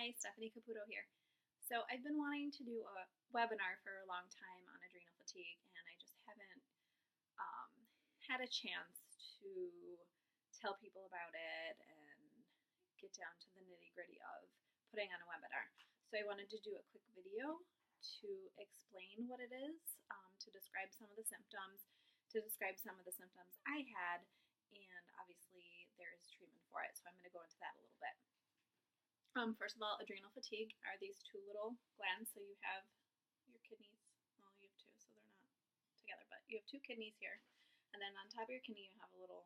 Hi, Stephanie Caputo here. So I've been wanting to do a webinar for a long time on adrenal fatigue, and I just haven't um, had a chance to tell people about it and get down to the nitty gritty of putting on a webinar. So I wanted to do a quick video to explain what it is, to describe some of the symptoms, I had, and obviously there is treatment for it. So I'm going to go into that a little bit. First of all, adrenal fatigue are these two little glands. So you have your kidneys. Well, you have two, so they're not together, but you have two kidneys here. And then on top of your kidney, you have a little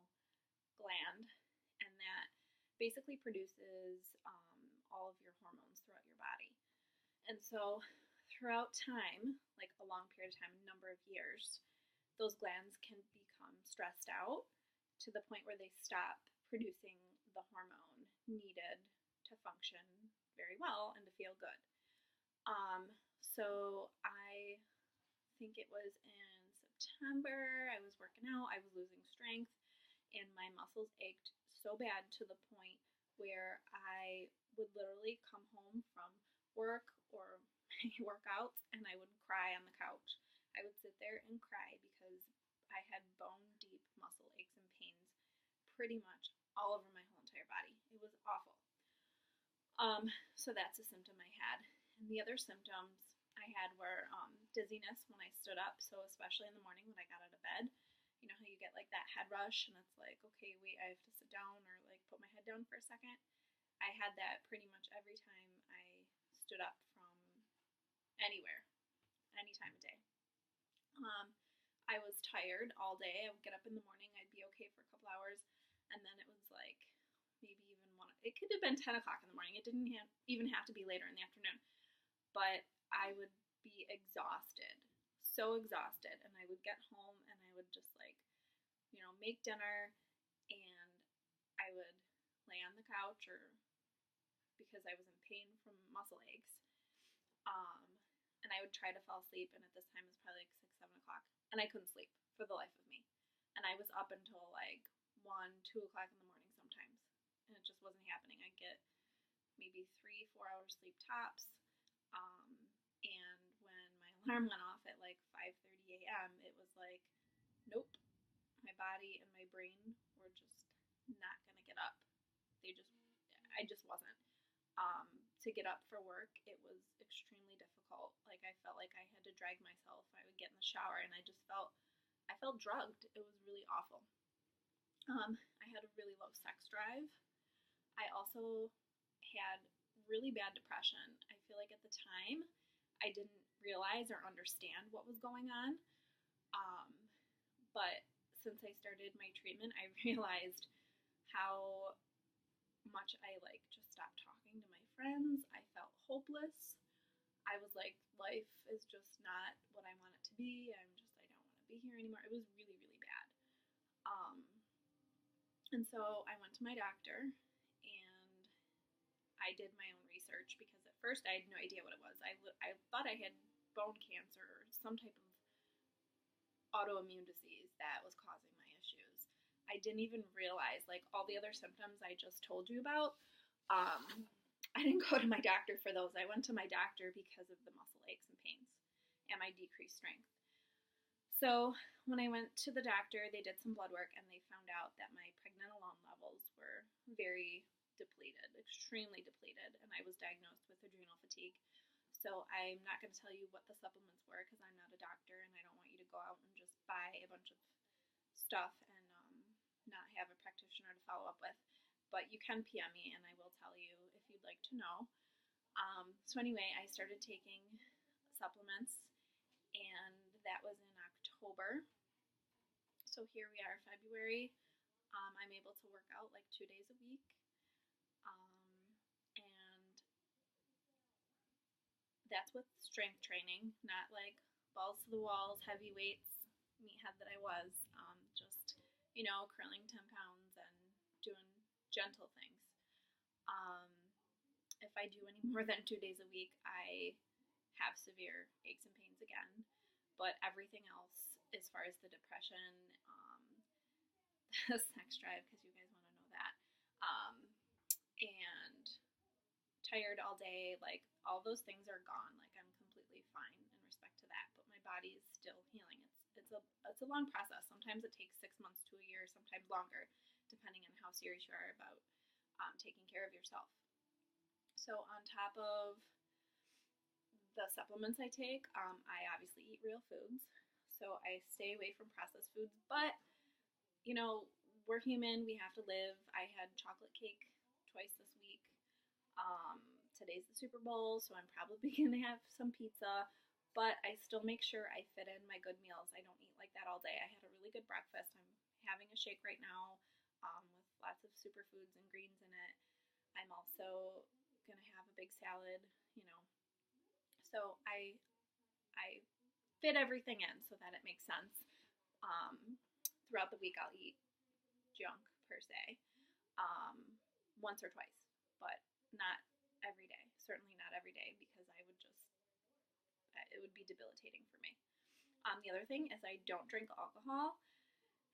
gland, and that basically produces all of your hormones throughout your body. And so throughout time, like a long period of time, a number of years, those glands can become stressed out to the point where they stop producing the hormone needed to function very well and to feel good. So I think it was in September, I was working out, I was losing strength, and my muscles ached so bad to the point where I would literally come home from work or workouts and I would cry on the couch. I would sit there and cry because I had bone deep muscle aches and pains pretty much all over my whole entire body. It was awful. So that's a symptom I had. And the other symptoms I had were dizziness when I stood up. So especially in the morning when I got out of bed, you know how you get like that head rush and it's like, okay, wait, I have to sit down or like put my head down for a second. I had that pretty much every time I stood up from anywhere, any time of day. I was tired all day. I would get up in the morning, I'd be okay for a couple hours, and then it was like maybe even it could have been 10 o'clock in the morning. It didn't even have to be later in the afternoon. But I would be exhausted, so exhausted, and I would get home and I would just like, make dinner, and I would lay on the couch or because I was in pain from muscle aches. And I would try to fall asleep, and at this time it was probably like 6, 7 o'clock, and I couldn't sleep for the life of me. And I was up until like 1, 2 o'clock in the morning sometimes, and it just wasn't happening. I'd get maybe 3, 4 hours sleep tops. And when my alarm went off at like 5:30 a.m., it was like, nope, my body and my brain were just not gonna get up. I just wasn't. To get up for work, it was extremely difficult. Like I felt like I had to drag myself. I would get in the shower and I felt drugged. It was really awful. I had a really low sex drive. I also had really bad depression. I feel like at the time I didn't realize or understand what was going on. But since I started my treatment, I realized how much I just stopped talking to my friends. I felt hopeless. I was like, life is just not what I want it to be. I don't want to be here anymore. It was really, really bad. And so I went to my doctor and I did my own research because at first I had no idea what it was. I thought I had bone cancer or some type of autoimmune disease that was causing my issues. I didn't even realize like all the other symptoms I just told you about. I didn't go to my doctor for those. I went to my doctor because of the muscle aches and pains and my decreased strength. So when I went to the doctor, they did some blood work and they found out that my pregnenolone levels were very depleted, extremely depleted, and I was diagnosed with adrenal fatigue. So I'm not going to tell you what the supplements were because I'm not a doctor and I don't want you to go out and just buy a bunch of stuff and not have a practitioner to follow up with. But you can PM me and I will tell you if you'd like to know. So anyway, I started taking supplements and that was in October. So here we are, February. I'm able to work out like 2 days a week. And that's with strength training, not like balls to the walls, heavy weights, meathead that I was. Just, curling 10 pounds and doing gentle things. If I do any more than 2 days a week, I have severe aches and pains again. But everything else, as far as the depression, the sex drive, because you guys want to know that, and tired all day, like all those things are gone. Like I'm completely fine in respect to that, but my body is still healing. It's a long process. Sometimes it takes 6 months to a year, sometimes longer, depending on how serious you are about taking care of yourself. So on top of the supplements I take, I obviously eat real foods. So I stay away from processed foods, but you know, we're human. We have to live. I had chocolate cake twice this week. Today's the Super Bowl, so I'm probably gonna have some pizza, but I still make sure I fit in my good meals. I don't eat like that all day. I had a really good breakfast. I'm having a shake right now with lots of superfoods and greens in it. I'm also gonna have a big salad, you know. So I fit everything in so that it makes sense. Throughout the week, I'll eat junk per se, um, once or twice, but not every day. Certainly not every day because I would just it would be debilitating for me. The other thing is I don't drink alcohol.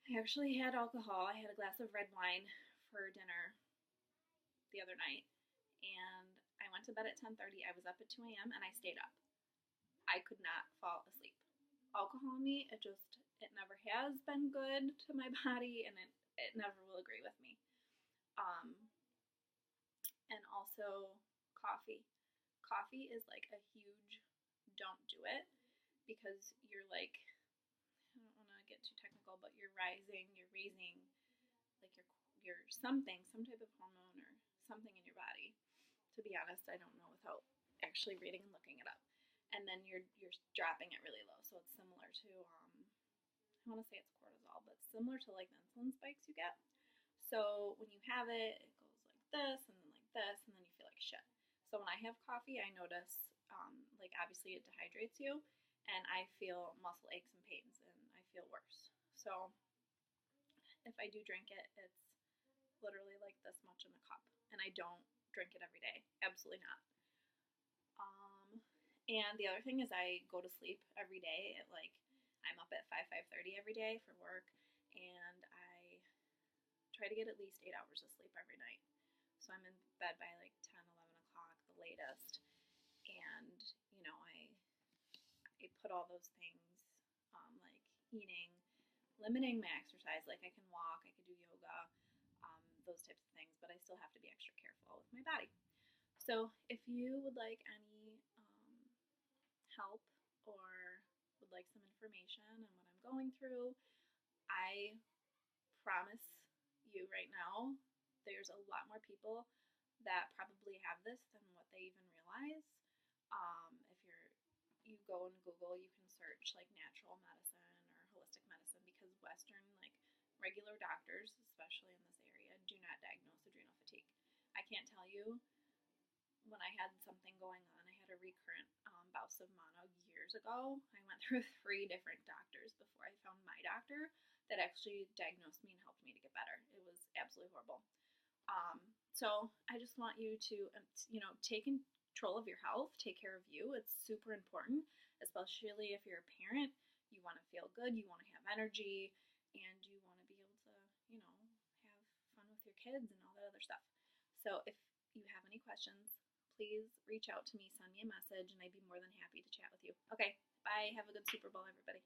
I actually had alcohol. I had a glass of red wine for dinner the other night, and I went to bed at 10:30. I was up at 2 a.m. and I stayed up. I could not fall asleep. Alcohol in me, it never has been good to my body, and it never will agree with me. Um, and also coffee. Coffee is like a huge don't do it because you're like, I don't want to get too technical, but you're raising like your something, some type of hormone or something in your body. To be honest, I don't know without actually reading and looking it up. And then you're dropping it really low, so it's similar to I want to say it's cortisol, but similar to like the insulin spikes you get. So when you have it, it goes like this and then like this, and then you feel like shit. So when I have coffee, I notice like obviously it dehydrates you, and I feel muscle aches and pains, and I feel worse. So if I do drink it, it's literally like this much in a cup, and I don't drink it every day. Absolutely not. And the other thing is I go to sleep every day at like I'm up at 5:30 every day for work, and I try to get at least 8 hours of sleep every night. So I'm in bed by like 10, 11 o'clock, the latest. And, you know, I put all those things, like eating, limiting my exercise. Like I can walk, I could do yoga, those types of things, but I still have to be extra careful with my body. So if you would like any help or would like some information on what I'm going through, I promise you right now, there's a lot more people that probably have this than what they even realize. If you go and Google, you can search like natural medicine or holistic medicine because Western, like regular doctors, especially in this area, do not diagnose adrenal fatigue. I can't tell you when I had something going on. I had a recurrent bouts of mono years ago. I went through 3 different doctors before I found my doctor that actually diagnosed me and helped me to get better. It was absolutely horrible. So I just want you to, take control of your health, take care of you. It's super important, especially if you're a parent. You want to feel good, you want to have energy, and you want to be able to, have fun with your kids and all that other stuff. So if you have any questions, please reach out to me, send me a message, and I'd be more than happy to chat with you. Okay, bye. Have a good Super Bowl, everybody.